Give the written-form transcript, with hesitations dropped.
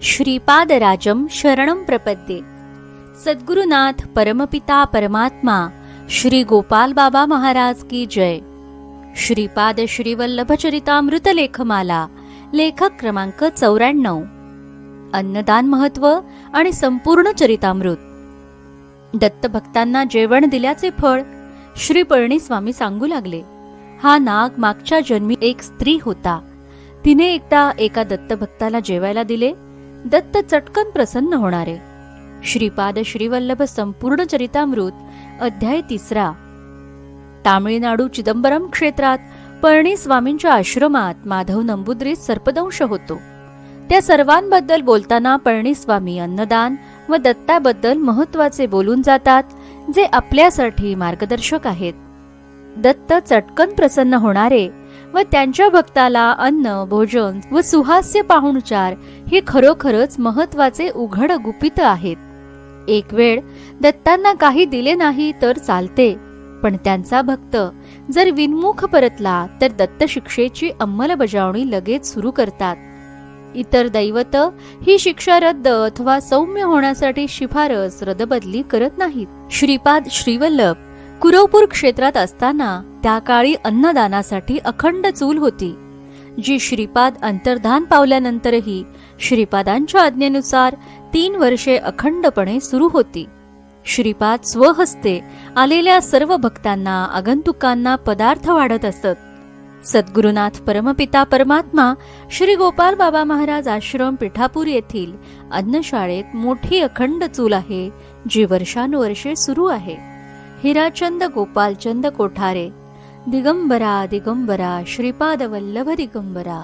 श्रीपादराजं शरणं प्रपद्ये। सद्गुरुनाथ परमपिता परमात्मा श्री गोपाल बाबा महाराज की जय। श्रीपाद श्रीवल्लभ चरितामृत लेखमाला, लेखक क्रमांक 94। अन्नदान महत्व आणि संपूर्ण चरितामृत। दत्तभक्तांना जेवण दिल्याचे फळ श्री पळणीस्वामी सांगू लागले। हा नाग मागच्या जन्मी एक स्त्री होता। तिने एकदा एका दत्तभक्ताला जेवायला दिले। दत्त चटकन प्रसन्न होणारे। श्रीपाद श्रीवल्लभ संपूर्ण चरितामृत अध्याय 3। तामिळनाडू चिदंबरम क्षेत्रात पळणीस्वामींच्या आश्रमात माधव नंबूद्रीत सर्पदंश होतो। त्या सर्वांबद्दल बोलताना पळणीस्वामी अन्नदान व दत्ताबद्दल महत्वाचे बोलून जातात, जे आपल्यासाठी मार्गदर्शक आहेत। दत्त चटकन प्रसन्न होणारे व त्यांच्या भक्ताला अन्न भोजन व सुहास्य पाहुणचार हे खरोखरच महत्वाचे उघड गुपित आहेत। एक वेळ दत्तांना काही दिले नाही तर चालते, पण त्यांचा भक्त जर विनमुख परतला तर दत्त शिक्षेची अंमलबजावणी लगेच सुरू करतात। इतर दैवत ही शिक्षा रद्द अथवा सौम्य होण्यासाठी शिफारस रदबदली करत नाहीत। श्रीपाद श्रीवल्लभ कुरवपूर क्षेत्रात असताना त्या काळी अन्नदानासाठी अखंड चूल होती, जी श्रीपाद अंतर्धान पावल्यानंतरही श्रीपादांच्या आज्ञेनुसार 3 वर्षे अखंडपणे सुरू होती। श्रीपाद स्वहस्ते आलेल्या सर्व भक्तांना आगंतुकांना पदार्थ वाढत असत। सद्गुरुनाथ परमपिता परमात्मा श्री गोपाल बाबा महाराज आश्रम पिठापूर येथील अन्नशाळेत मोठी अखंड चूल आहे, जी वर्षानुवर्षे सुरू आहे। हिराचंद गोपालचंद कोठारे। दिगंबरा दिगंबरा श्रीपाद वल्लभ दिगंबरा।